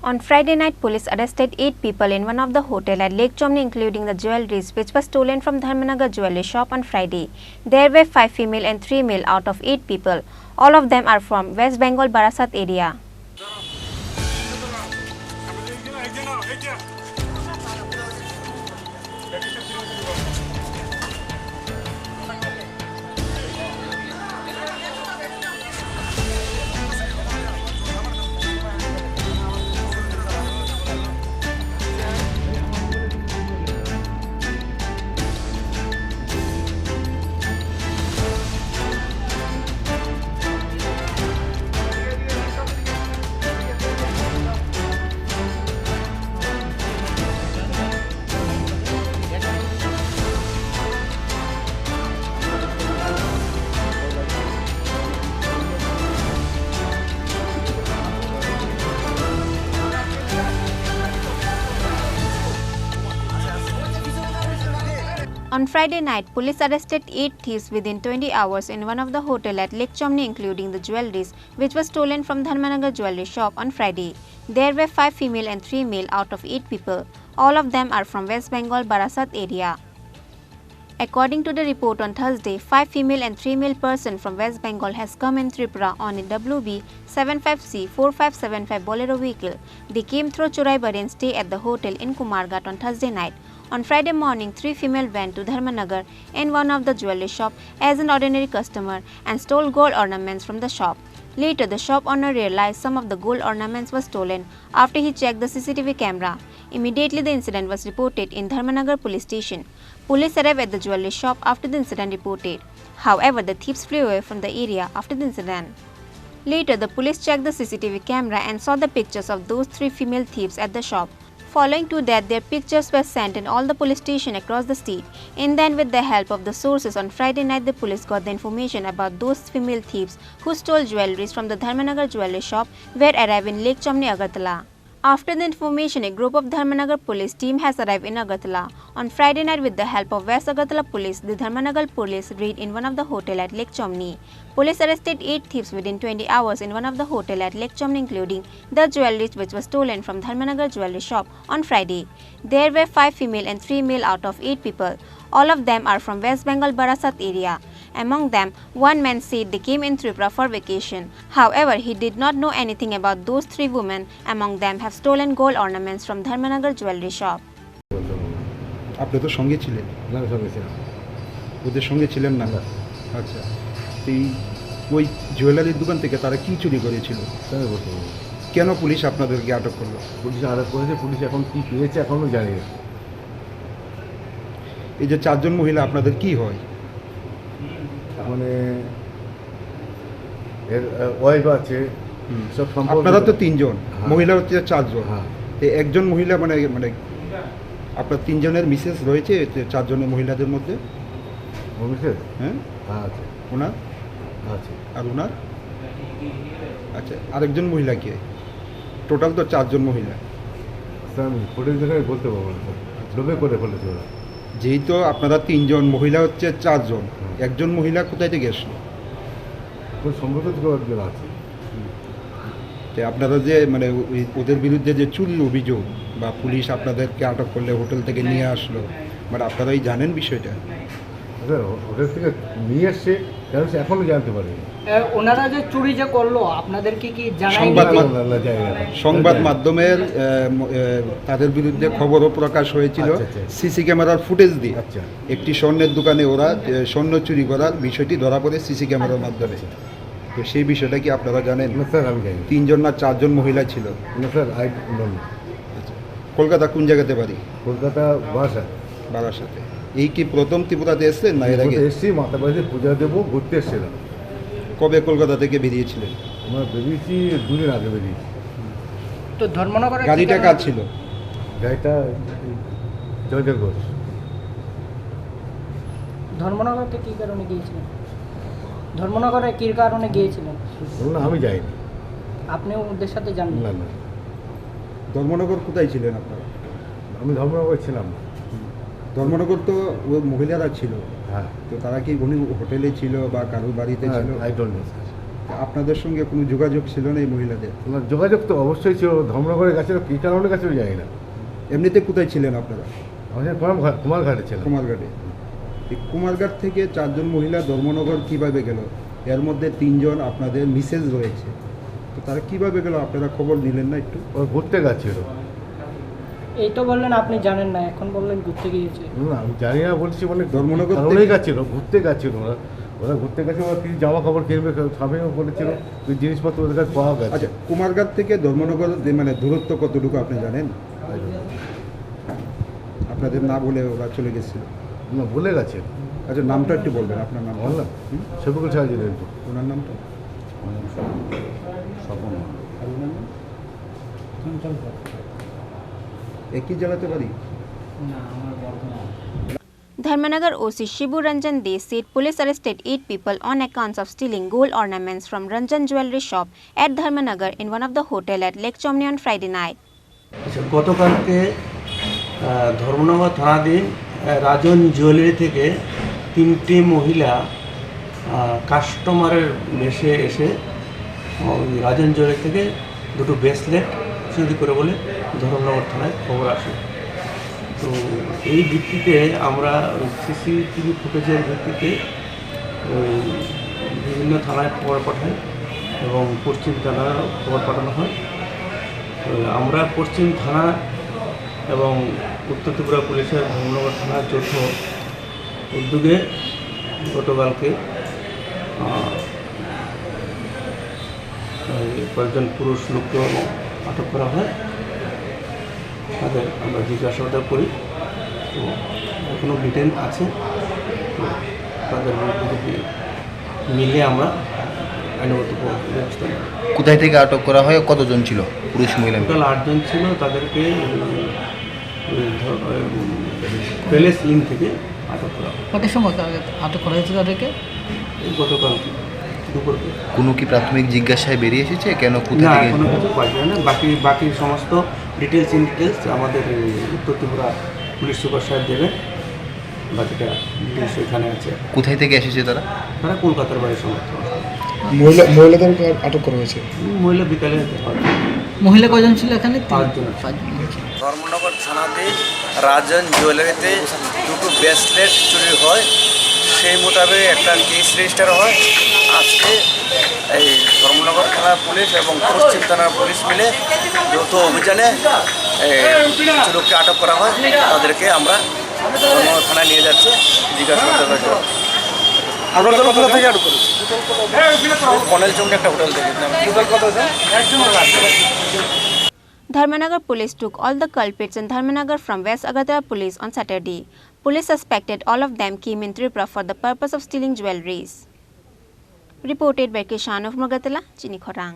On Friday night, police arrested 8 people in one of the hotels at Lake Chomni, including the jewelries which was stolen from Dharmanagar Jewellry shop on Friday. There were 5 female and 3 male out of 8 people. All of them are from West Bengal Barasat area. On Friday night, police arrested 8 thieves within 20 hours in one of the hotels at Lake Chomni, including the jewelries which was stolen from Dharmanagar Jewellry shop on Friday. There were 5 female and 3 male out of 8 people. All of them are from West Bengal Barasat area. According to the report on Thursday, 5 female and 3 male persons from West Bengal has come in Tripura on a WB 75C 4575 Bolero vehicle. They came through Choraibari and stay at the hotel in Kumarghat on Thursday night. On Friday morning, 3 female went to Dharmanagar in one of the jewelry shop as an ordinary customer and stole gold ornaments from the shop. Later, the shop owner realized some of the gold ornaments were stolen after he checked the CCTV camera. Immediately, the incident was reported in Dharmanagar police station. Police arrived at the jewelry shop after the incident reported. However, the thieves flew away from the area after the incident. Later, the police checked the CCTV camera and saw the pictures of those 3 female thieves at the shop. Following to that, their pictures were sent in all the police stations across the state. And then, with the help of the sources, on Friday night the police got the information about those female thieves who stole jewelries from the Dharmanagar Jewellry shop were arrived in Lake Chomni, Agartala. After the information, a group of Dharmanagar police team has arrived in Agartala. On Friday night, with the help of West Agartala police, the Dharmanagar police raided in one of the hotels at Lake Chomni. Police arrested 8 thieves within 20 hours in one of the hotels at Lake Chomni, including the jewelries which was stolen from Dharmanagar Jewellry shop on Friday. There were 5 female and 3 male out of 8 people. All of them are from West Bengal Barasat area. Among them, one man said they came in Tripura for vacation. However, he did not know anything about those 3 women among them have stolen gold ornaments from Dharmanagar Jewellry shop. আপনি তো সঙ্গে ছিলেন? না, সঙ্গে ছিলাম। ওদের সঙ্গে ছিলেন না? আচ্ছা, এই ওই জুয়েলারির দোকান থেকে তারা কি চুরি করেছিল? কেন পুলিশ আপনাদেরকে আটক করলো? পুলিশ আটক করেছে, পুলিশ এখন কি পেয়েছে এখনও জানি না। এই যে 4 জন মহিলা আপনাদের কি হয়? মানে এর ওয়াইফ আছে, সব সম্পর্ক। আপনারা তো 3 জন, মহিলা হচ্ছে 4 জন। হ্যাঁ, একজন মহিলা মানে মানে আপনার 3 জনের মিসেস রয়েছে 4 জনের মহিলাদের মধ্যে? মিসেস? হ্যাঁ আছে। ওনার আছে। আর ওনার? আচ্ছা, আরেকজন মহিলা কে? টোটাল তো 4 জন মহিলা। স্যার আমি ফুটেজ দেখে বলতে পারবো না স্যার, লোভে করে ফেলেছে ওরা। যেহেতু আপনারা 3 জন, মহিলা হচ্ছে 4 জন, একজন মহিলা কোথায় থেকে এসলো? ওই সম্ভবত একজন আছে। আপনারা যে মানে ওদের বিরুদ্ধে যে চুরির অভিযোগ বা পুলিশ আপনাদেরকে আটক করলে হোটেল থেকে নিয়ে আসলো, মানে আপনারাই জানেন বিষয়টা? হোটেল থেকে নিয়ে আসছে, কারণ সে এখনও জানতে পারেনি। ওনারা যে চুরি যে করলো আপনাদেরকে কি জানায়নি? সংবাদ মাধ্যমের তাদের বিরুদ্ধে খবরও প্রকাশ হয়েছিল সিসি ক্যামেরার ফুটেজ দিয়ে। একটি স্বর্ণের দোকানে ওরা স্বর্ণ চুরি করার বিষয়টি ধরা পড়ে সিসি ক্যামেরার মাধ্যমে। তো সেই বিষয়টা কি আপনারা জানেন? না স্যার, আমি জানি। 3 জন না 4 জন মহিলা ছিল? না স্যার, কলকাতা কোন জায়গাতে বাড়ি? কলকাতা বারাসাতে। এই কি প্রথম ত্রিপুরাতে এসছেন না এর আগে? এসছি, মাতা বাড়িতে পূজা দেবো, ঘুরতে এসছিলাম। কবে কলকাতা থেকে বেরিয়েছিলেন? আমরা বেরিয়েছি 2 দিন আগে বেরিয়েছি। তো ধর্মনগরে গাড়িটা কার ছিল? গাড়িটা জয়দেব ঘোষ। ধর্মনগরতে কী কারণে গিয়েছিলেন? ধর্মনগরে কী কারণে গিয়েছিলেন? না, আমি যাইনি। আপনিও ওদের সাথে যান? না না। ধর্মনগর কোথায় ছিলেন আপনারা? আমি ধর্মনগর ছিলাম। ধর্মনগর তো ওই মহিলারা ছিল। হ্যাঁ। তো তারা কি উনি হোটেলে ছিল বা কারোর বাড়িতে ছিল? I don't know sir. আপনাদের সঙ্গে কোনো যোগাযোগ ছিল না এই মহিলাদের? ওনার যোগাযোগ তো অবশ্যই ছিল, ধর্মনগরের কাছে, কী কারণের কাছেও যাই না। এমনিতে কোথায় ছিলেন আপনারা? আমাদের কুমারঘাটে ছিল। কুমারঘাটে। এই কুমারঘাট থেকে 4 জন মহিলা ধর্মনগর কিভাবে গেল? এর মধ্যে 3 জন আপনাদের মিসেস রয়েছে, তো তারা কিভাবে গেল আপনারা খবর নিলেন না একটু? ওরা ঘুরতে গেছিল। এই তো বললেন আপনি জানেন না, এখন বললেন ঘুরতে গিয়েছে। না আমি জানি না বলছি, মানে ধর্মনগর কারণেই গেছিল, ঘুরতে গেছিল ওরা ঘুরতে গেছে। ওরা কিছু জামা কাপড় কিনবে, সবই বলেছিল, ওই জিনিসপত্র ওদের কাছে পাওয়া গেছে। আচ্ছা, কুমারঘাট থেকে ধর্মনগর মানে দূরত্ব কতটুকু আপনি জানেন? আপনাদের না বলে ওরা চলে গেছিল? না বলে গেছে। আচ্ছা, নামটা একটু বলবেন, আপনার নাম? বললাম সেবকুল সাহায্য দেন। ওনার নামটা? একই জেলাতে বাড়ি? Dharmanagar OC Shibu Ranjan De said police arrested 8 people on accounts of stealing gold ornaments from Ranjan Jewelry shop at Dharmanagar in one of the hotel at Lake Chomni on Friday night. গতকালকে ধর্মনগর থানাধীন রাজন jewellery থেকে 3টি মহিলা কাস্টমারের বেশে এসে ওই রাজন jewellery থেকে 2টো ব্রেসলেট চুরি করে বলে ধর্মনগর থানায় খবর আসে। তো এই ভিত্তিতে আমরা সিসিটিভি ফুটেজের ভিত্তিতে ওই বিভিন্ন থানায় খবর পাঠাই এবং পশ্চিম থানায় খবর পাঠানো হয়। আমরা পশ্চিম থানা এবং উত্তর ত্রিপুরা পুলিশের ধর্মনগর থানার যৌথ উদ্যোগে গতকালকে কয়েকজন পুরুষ লোককে আটক করা হয়। তাদের আমরা জিজ্ঞাসাবাদ করি, তো এখনও ডিটেন আছে। তাদের মধ্যে মিলে আমরা আইনগত ব্যবস্থা নেব। কোথায় থেকে আটক করা হয়? কতজন ছিল পুরুষ মহিলা? টোটাল 8 জন ছিল। তাদেরকে প্যালেস ইন থেকে আটক করা হয়। কটার সময় আটক করা হয়েছে তাদেরকে? গতকাল দুপুর। কোনো কি প্রাথমিক জিজ্ঞাসায় বেরিয়ে এসেছে কেন কোথা না, থেকে? কোনো কিছু পাওয়া যায় না। বাকি সমস্ত ডিটেলস আমাদের উত্তর ত্রিপুরা পুলিশ সুপার সাহেব দেবেন। বাকিটা ডিটেলস এখানে আছে। কোথায় থেকে এসেছে তারা? তারা কলকাতার বাড়ির সমর্থন। মহিলাদেরকে আটক করা হয়েছে? মহিলা বিকালে মহিলা কজন ছিল এখানে? 5 জন। ধর্মনগর থানাতে রাজন জুয়েলারিতে 2টো ব্রেসলেট চুরি হয়, সেই মোতাবেক একটা কেস রেজিস্টার হয়। আজকে এই ধর্মনগর থানার পুলিশ এবং পশ্চিম থানার পুলিশ মিলে যৌথ অভিযানে কিছু লোককে আটক করা হয়। তাদেরকে আমরা ধর্মনগর থানায় নিয়ে যাচ্ছি জিজ্ঞাসাবাদ করার জন্য। কোথা থেকে আটক করেছি? বনেল চৌকে একটা হোটেল থেকে। Dharmanagar police took all the culprits in Dharmanagar from West Agartala police on Saturday. Police suspected all of them came in Tripura for the purpose of stealing jewelries. Reported by Kishan of Agartala, Chini, Khorang.